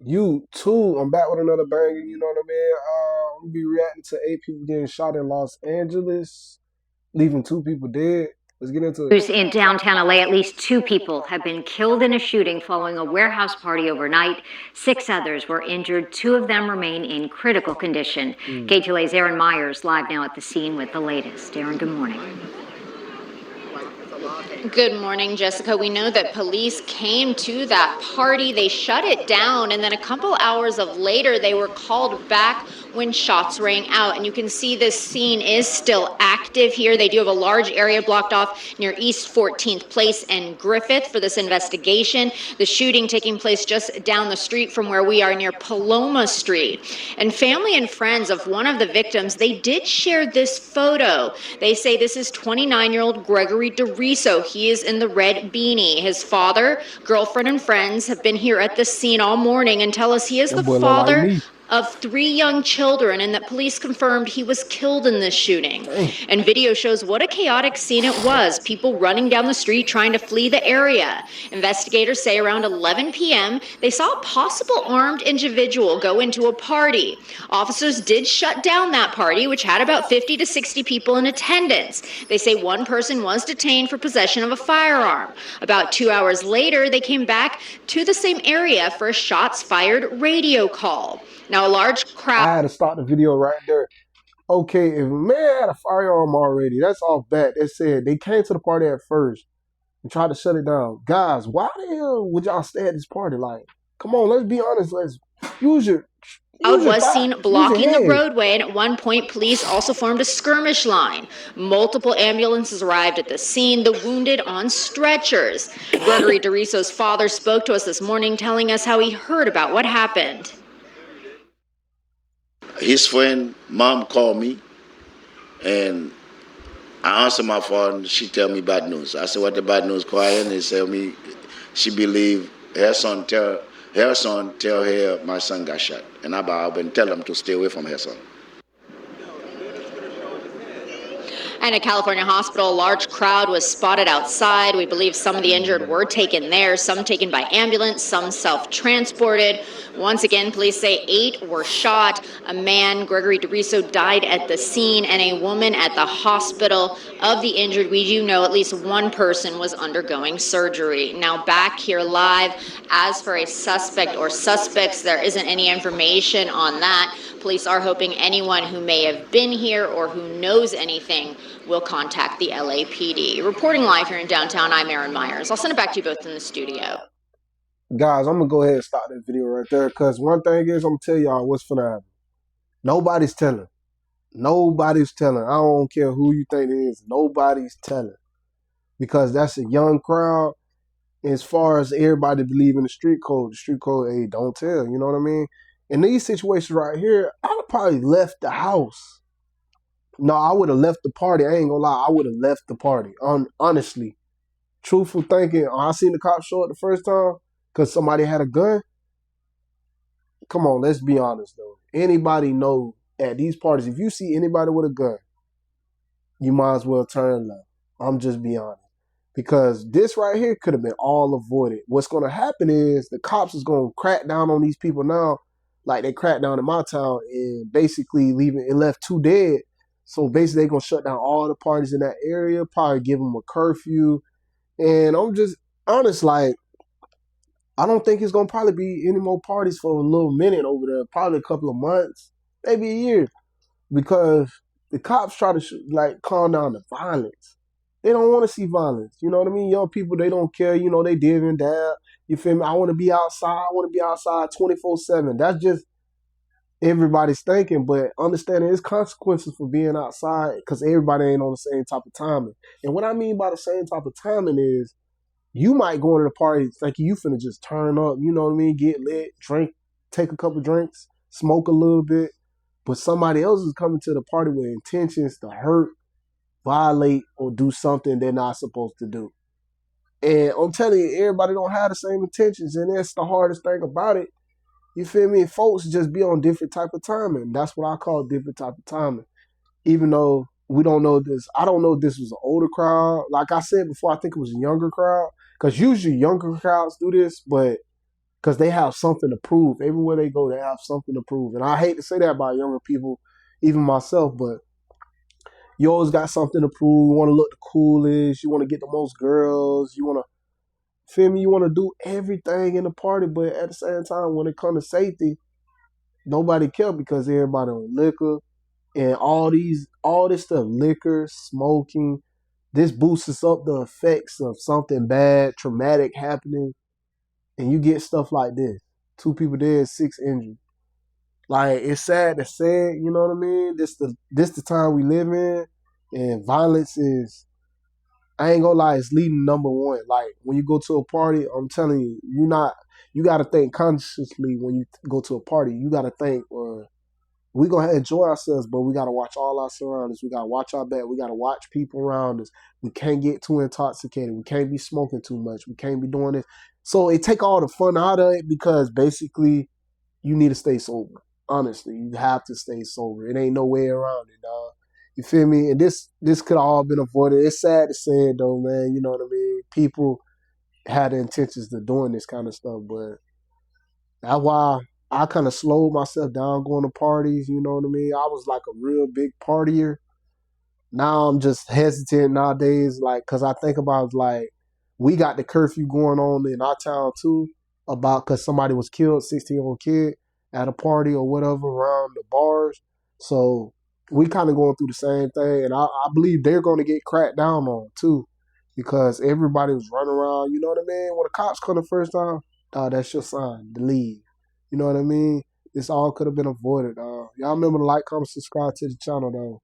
You too. I'm back with another banger. You know what I mean? I'm gonna be reacting to 8 people getting shot in Los Angeles, leaving 2 people dead. Let's get into it. In downtown LA, at least 2 people have been killed in a shooting following a warehouse party overnight. 6 others were injured. 2 of them remain in critical condition. KTLA's Aaron Myers live now at the scene with the latest. Aaron, good morning. Good morning, Jessica. We know that police came to that party. They shut it down, and then a couple hours of later, they were called back when shots rang out. And you can see this scene is still active here. They do have a large area blocked off near East 14th Place and Griffith for this investigation. The shooting taking place just down the street from where we are near Paloma Street. And family and friends of one of the victims, they did share this photo. They say this is 29-year-old Gregory DeRiso. He is in the red beanie. His father, girlfriend, and friends have been here at the scene all morning and tell us he is That the boy look like father me. of 3 young children, and that police confirmed he was killed in this shooting. Dang. And video shows what a chaotic scene it was. People running down the street trying to flee the area. Investigators say around 11 p.m. they saw a possible armed individual go into a party. Officers did shut down that party, which had about 50 to 60 people in attendance. They say one person was detained for possession of a firearm. About 2 hours later, they came back to the same area for a shots fired radio call. Now, a large crowd. I had to stop the video right there. Okay, if a man had a firearm already, that's off bat. They said they came to the party at first and tried to shut it down. Guys, why the hell would y'all stay at this party? Like, come on, let's be honest. Let's use your Was seen blocking the head. roadway, and at one point, police also formed a skirmish line. Multiple ambulances arrived at the scene, the wounded on stretchers. Gregory DeRiso's father spoke to us this morning, telling us how he heard about what happened. His friend, mom called me, and I answered my phone. She tell me bad news. I said, "What the bad news, crying?" They tell me she believe her son tell her my son got shot, and I've been telling them to stay away from her son. And at California Hospital, a large crowd was spotted outside. We believe some of the injured were taken there, some taken by ambulance, some self-transported. Once again, police say 8 were shot. A man, Gregory DeRiso, died at the scene, and a woman at the hospital. Of the injured, we do know at least one person was undergoing surgery. Now back here live, as for a suspect or suspects, there isn't any information on that. Police are hoping anyone who may have been here or who knows anything will contact the LAPD. Reporting live here in downtown, I'm Aaron Myers. I'll send it back to you both in the studio. Guys, I'm gonna go ahead and stop that video right there, because one thing is, I'm gonna tell y'all what's finna happen. Nobody's telling. Nobody's telling. I don't care who you think it is. Nobody's telling. Because that's a young crowd. As far as everybody believing the street code, hey, don't tell. You know what I mean? In these situations right here, I would probably left the house. No, I would have left the party. I ain't gonna lie. I would have left the party. Honestly. Truthful thinking, I seen the cops show up the first time because somebody had a gun. Come on, let's be honest though. Anybody know at these parties, if you see anybody with a gun, you might as well turn left. I'm just being honest. Because this right here could have been all avoided. What's going to happen is the cops is going to crack down on these people now, like they cracked down in my town, and basically left 2 dead. So basically they're going to shut down all the parties in that area, probably give them a curfew. And I'm just honest, like, I don't think it's going to probably be any more parties for a little minute over there, probably a couple of months, maybe a year, because the cops try to calm down the violence. They don't want to see violence. You know what I mean? Young people, they don't care. You know, they div and dab. You feel me? I want to be outside. I want to be outside 24/7. That's just everybody's thinking, but understanding there's consequences for being outside because everybody ain't on the same type of timing. And what I mean by the same type of timing is you might go into the party thinking you finna just turn up, you know what I mean? Get lit, drink, take a couple drinks, smoke a little bit. But somebody else is coming to the party with intentions to hurt, violate, or do something they're not supposed to do. And I'm telling you, everybody don't have the same intentions, and that's the hardest thing about it. You feel me? Folks just be on different type of timing. That's what I call different type of timing. Even though we don't know this, I don't know if this was an older crowd. Like I said before, I think it was a younger crowd. Because usually younger crowds do this, but because they have something to prove. Everywhere they go, they have something to prove. And I hate to say that about younger people, even myself, but you always got something to prove. You want to look the coolest. You want to get the most girls. You want to, feel me? You want to do everything in the party, but at the same time, when it comes to safety, nobody care because everybody on liquor and all this stuff, liquor, smoking. This boosts up the effects of something bad, traumatic happening, and you get stuff like this. 2 people dead, 6 injured. Like, it's sad to say it, you know what I mean? This the time we live in, and violence is, I ain't gonna lie, it's leading #1. Like, when you go to a party, I'm telling you, you gotta think consciously when you go to a party. You gotta think, we gonna enjoy ourselves, but we gotta watch all our surroundings. We gotta watch our back. We gotta watch people around us. We can't get too intoxicated. We can't be smoking too much. We can't be doing this. So it take all the fun out of it because basically you need to stay sober. Honestly, you have to stay sober. It ain't no way around it, dog. You feel me? And this could all been avoided. It's sad to say it though, man. You know what I mean? People had the intentions of doing this kind of stuff, but that's why I kind of slowed myself down going to parties. You know what I mean? I was like a real big partier. Now I'm just hesitant nowadays, like, cause I think about like we got the curfew going on in our town too, about cause somebody was killed, 16-year-old kid at a party or whatever around the bars. So we kind of going through the same thing, and I believe they're going to get cracked down on too, because everybody was running around. You know what I mean? When the cops come the first time, that's your sign to leave. You know what I mean? This all could have been avoided. Y'all remember to like, comment, subscribe to the channel though.